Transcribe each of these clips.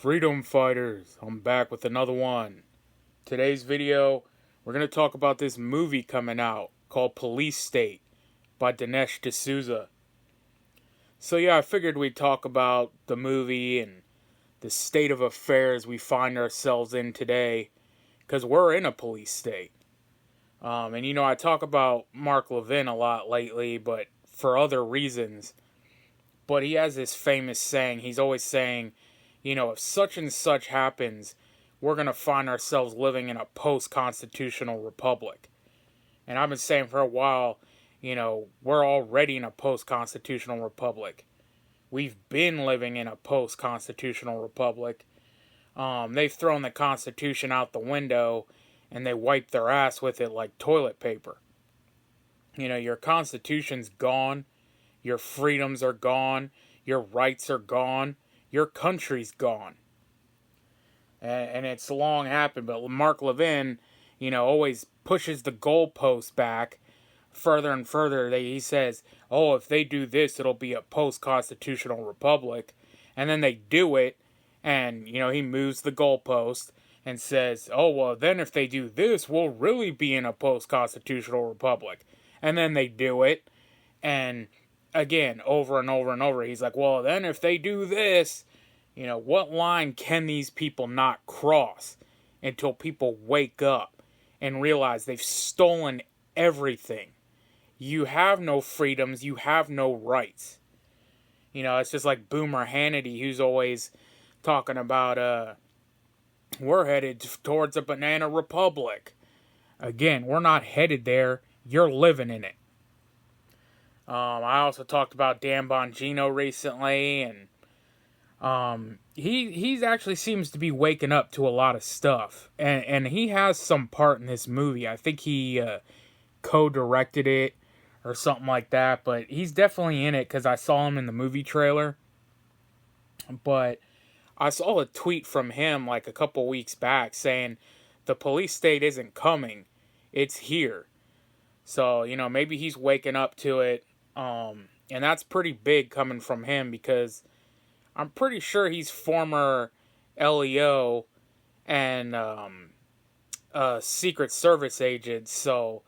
Freedom fighters, I'm back with another one. Today's video, we're going to talk about this movie coming out called Police State by Dinesh D'Souza. So yeah, I figured we'd talk about the movie and the state of affairs we find ourselves in today, because we're in a police state. I talk about Mark Levin a lot lately, but for other reasons. But he has this famous saying. He's always saying, if such and such happens, we're going to find ourselves living in a post-constitutional republic. And I've been saying for a while, we're already in a post-constitutional republic. We've been living in a post-constitutional republic. They've thrown the Constitution out the window, and they wipe their ass with it like toilet paper. Your Constitution's gone. Your freedoms are gone. Your rights are gone. Your country's gone. And it's long happened, but Mark Levin, always pushes the goalpost back further and further. He says, if they do this, it'll be a post-constitutional republic. And then they do it, and, he moves the goalpost and says, then if they do this, we'll really be in a post-constitutional republic. And then they do it, and again, over and over and over, he's like, then if they do this, what line can these people not cross until people wake up and realize they've stolen everything? You have no freedoms, you have no rights. It's just like Boomer Hannity, who's always talking about, we're headed towards a banana republic. Again, we're not headed there, you're living in it. I also talked about Dan Bongino recently, and he actually seems to be waking up to a lot of stuff, and he has some part in this movie. I think he co-directed it or something like that, but he's definitely in it because I saw him in the movie trailer. But I saw a tweet from him like a couple weeks back saying the police state isn't coming, it's here. So, maybe he's waking up to it. And that's pretty big coming from him because I'm pretty sure he's former LEO and Secret Service agent. So,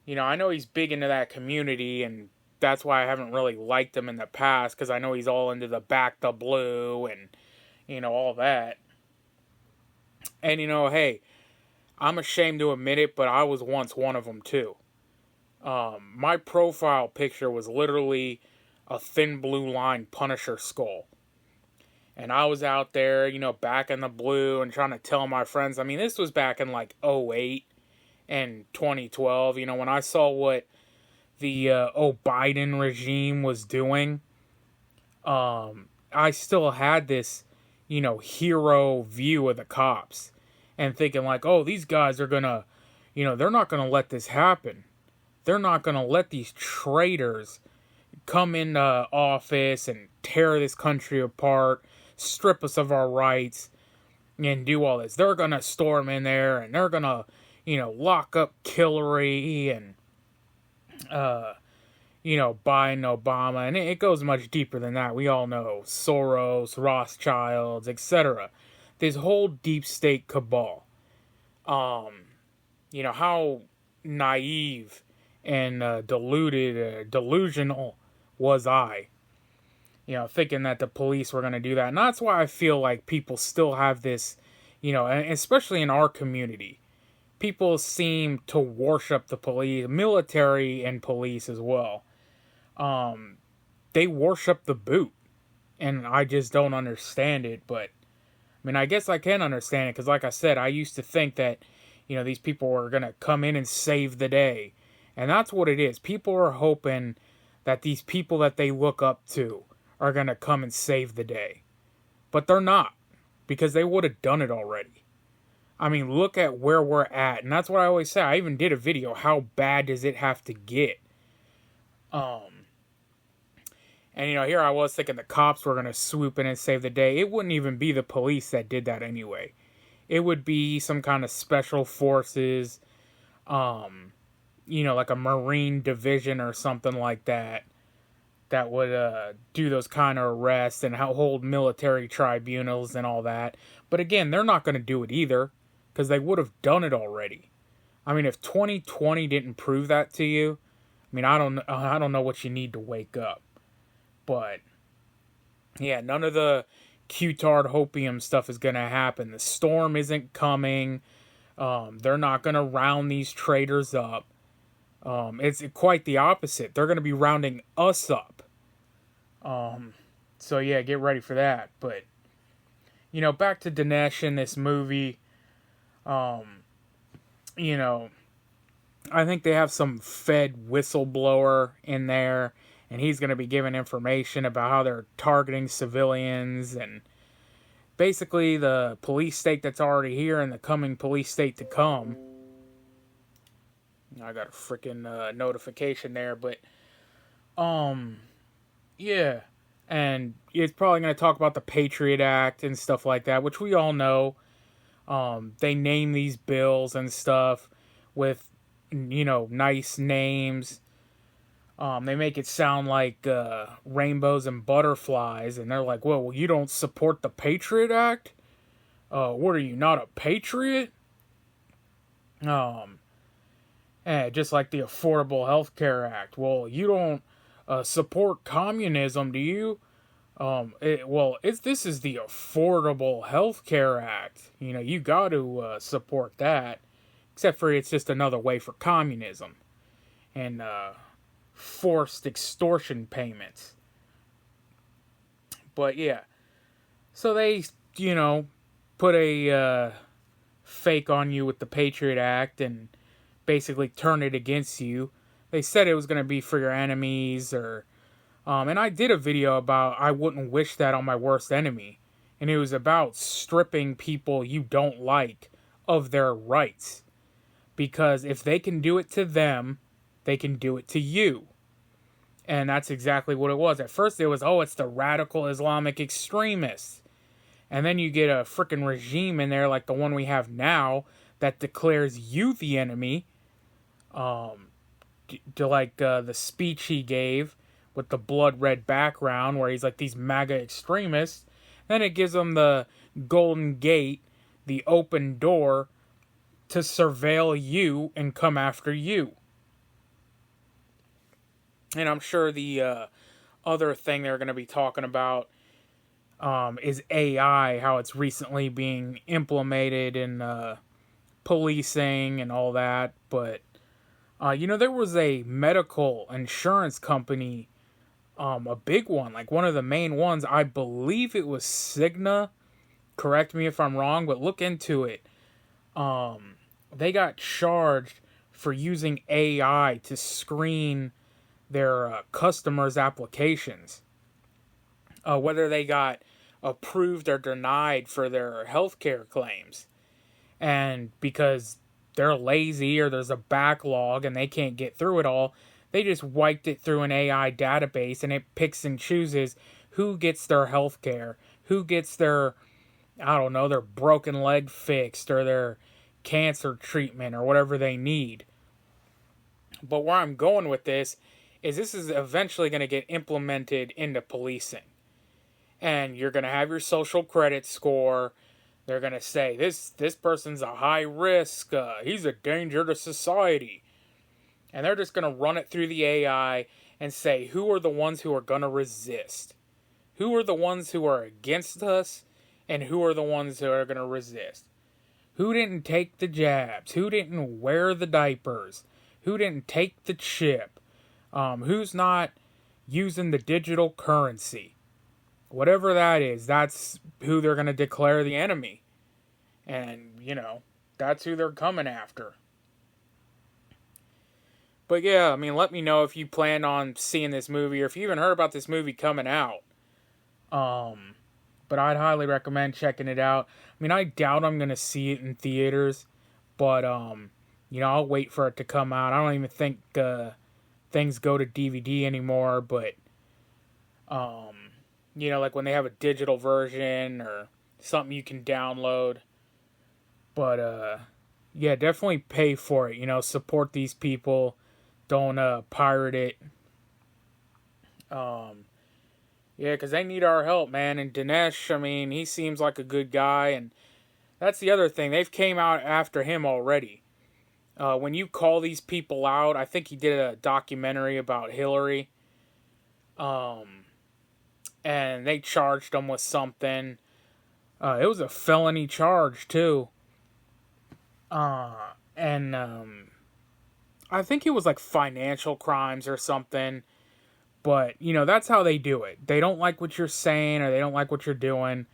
I know he's big into that community, and that's why I haven't really liked him in the past, because I know he's all into the back the blue and, all that. And, hey, I'm ashamed to admit it, but I was once one of them too. My profile picture was literally a thin blue line Punisher skull. And I was out there, back in the blue and trying to tell my friends. I mean, this was back in like 2008 and 2012. When I saw what the Biden regime was doing, I still had this, hero view of the cops. And thinking like, these guys are gonna, they're not gonna let this happen. They're not going to let these traitors come into office and tear this country apart, strip us of our rights, and do all this. They're going to storm in there, and they're going to, lock up Hillary and, Biden, Obama. And it goes much deeper than that. We all know Soros, Rothschilds, etc. This whole deep state cabal. How naive and delusional was I, thinking that the police were going to do that. And that's why I feel like people still have this, and especially in our community, people seem to worship the police, military and police as well. They worship the boot, and I just don't understand it. But, I guess I can understand it, because like I said, I used to think that, these people were going to come in and save the day. And that's what it is. People are hoping that these people that they look up to are going to come and save the day. But they're not, because they would have done it already. Look at where we're at. And that's what I always say. I even did a video. How bad does it have to get? And, here I was thinking the cops were going to swoop in and save the day. It wouldn't even be the police that did that anyway. It would be some kind of special forces, like a Marine division or something like that that would do those kind of arrests and hold military tribunals and all that. But again, they're not going to do it either, because they would have done it already. I mean, if 2020 didn't prove that to you, I mean, I don't know what you need to wake up. But yeah, none of the Q-tard hopium stuff is going to happen. The storm isn't coming. They're not going to round these traitors up. It's quite the opposite. They're going to be rounding us up. So yeah, get ready for that. But, back to Dinesh in this movie. I think they have some Fed whistleblower in there, and he's going to be giving information about how they're targeting civilians and basically the police state that's already here and the coming police state to come. I got a freaking notification there, but yeah, and it's probably going to talk about the Patriot Act and stuff like that, which we all know. They name these bills and stuff with, nice names. They make it sound like rainbows and butterflies, and they're like, well, you don't support the Patriot Act? What are you, not a patriot? Just like the Affordable Health Care Act. Well, you don't support communism, do you? This is the Affordable Health Care Act. You got to support that. Except for it's just another way for communism. And forced extortion payments. But yeah. So they, put a fake on you with the Patriot Act and basically turn it against you. They said it was going to be for your enemies, or and I did a video about I wouldn't wish that on my worst enemy, and it was about stripping people you don't like of their rights, because if they can do it to them, they can do it to you. And that's exactly what it was. At first it was, it's the radical Islamic extremists, and then you get a freaking regime in there like the one we have now that declares you the enemy. The speech he gave with the blood red background where he's like these MAGA extremists. Then it gives them the golden gate, the open door to surveil you and come after you. And I'm sure the other thing they're going to be talking about is AI, how it's recently being implemented in policing and all that. But there was a medical insurance company, a big one, like one of the main ones. I believe it was Cigna. Correct me if I'm wrong, but look into it. They got charged for using AI to screen their customers' applications. Whether they got approved or denied for their healthcare claims. And because they're lazy or there's a backlog and they can't get through it all, they just wiped it through an AI database, and it picks and chooses who gets their health care, who gets their, their broken leg fixed or their cancer treatment or whatever they need. But where I'm going with this is eventually going to get implemented into policing. And you're going to have your social credit score. They're going to say, this person's a high risk, he's a danger to society. And they're just going to run it through the AI and say, who are the ones who are going to resist? Who are the ones who are against us? And who are the ones who are going to resist? Who didn't take the jabs? Who didn't wear the diapers? Who didn't take the chip? Who's not using the digital currency? Whatever that is, that's who they're going to declare the enemy. And, that's who they're coming after. But yeah, let me know if you plan on seeing this movie, or if you even heard about this movie coming out. But I'd highly recommend checking it out. I doubt I'm going to see it in theaters, but, I'll wait for it to come out. I don't even think things go to DVD anymore, but, like when they have a digital version or something you can download. But, yeah, definitely pay for it, support these people. Don't pirate it. Yeah, because they need our help, man. And Dinesh, I mean, he seems like a good guy, and that's the other thing. They've came out after him already. When you call these people out, I think he did a documentary about Hillary, and they charged him with something. It was a felony charge too, and I think it was like financial crimes or something. But that's how they do it. They don't like what you're saying, or they don't like what you're doing.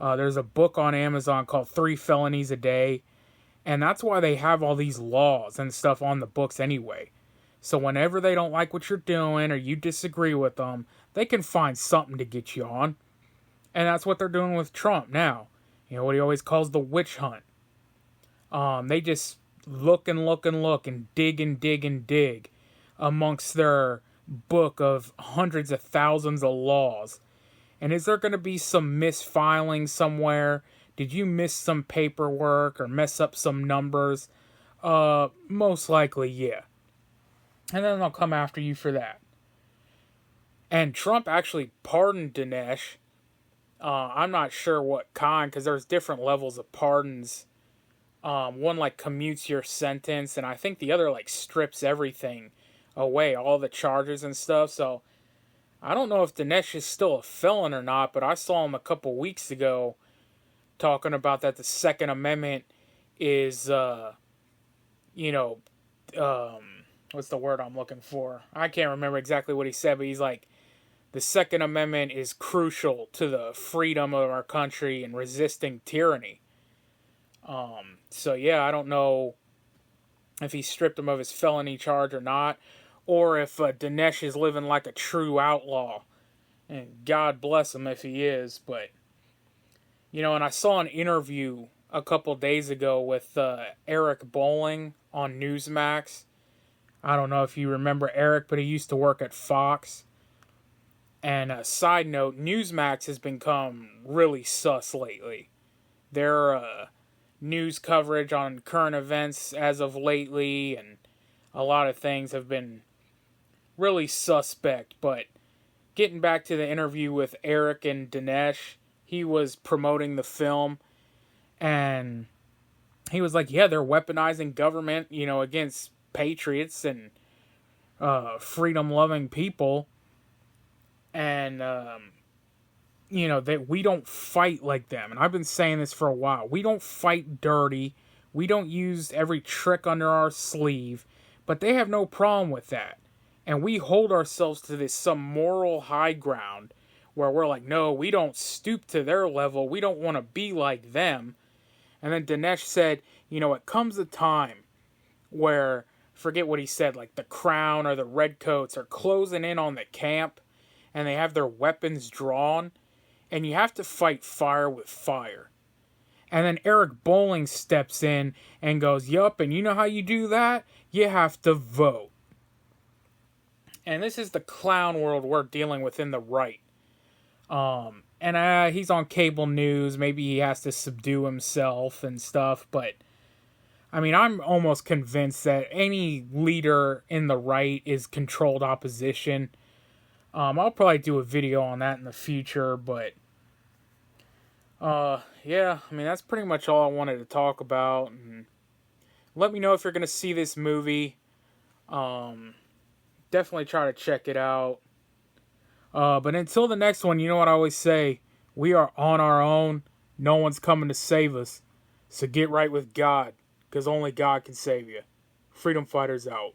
There's a book on Amazon called 3 Felonies a Day. And that's why they have all these laws and stuff on the books anyway. So whenever they don't like what you're doing or you disagree with them, they can find something to get you on. And that's what they're doing with Trump now. What he always calls the witch hunt. They just look and look and look and dig and dig and dig amongst their book of hundreds of thousands of laws. And is there going to be some misfiling somewhere? Did you miss some paperwork or mess up some numbers? Most likely, yeah. And then they'll come after you for that. And Trump actually pardoned Dinesh. I'm not sure what kind, because there's different levels of pardons. One like commutes your sentence, and I think the other like strips everything away, all the charges and stuff. So I don't know if Dinesh is still a felon or not, but I saw him a couple weeks ago talking about that the Second Amendment is, what's the word I'm looking for? I can't remember exactly what he said, but he's like, the Second Amendment is crucial to the freedom of our country and resisting tyranny. So yeah, I don't know if he stripped him of his felony charge or not, or if Dinesh is living like a true outlaw. And God bless him if he is, but and I saw an interview a couple days ago with Eric Bowling on Newsmax. I don't know if you remember Eric, but he used to work at Fox. And a side note, Newsmax has become really sus lately. Their news coverage on current events as of lately and a lot of things have been really suspect. But getting back to the interview with Eric and Dinesh, he was promoting the film, and he was like, yeah, they're weaponizing government, against patriots and freedom-loving people. And, that we don't fight like them. And I've been saying this for a while. We don't fight dirty. We don't use every trick under our sleeve. But they have no problem with that. And we hold ourselves to some moral high ground where we're like, no, we don't stoop to their level. We don't want to be like them. And then Dinesh said, it comes a time where, forget what he said, like the Crown or the Redcoats are closing in on the camp and they have their weapons drawn, and you have to fight fire with fire. And then Eric Bowling steps in and goes, yup, and you know how you do that? You have to vote. And this is the clown world we're dealing with in the right. And he's on cable news. Maybe he has to subdue himself and stuff. But, I mean, I'm almost convinced that any leader in the right is controlled opposition. I'll probably do a video on that in the future. But, yeah, I mean, that's pretty much all I wanted to talk about. And let me know if you're going to see this movie. Definitely try to check it out. But until the next one, you know what I always say, we are on our own. No one's coming to save us. So get right with God, because only God can save you. Freedom Fighters out.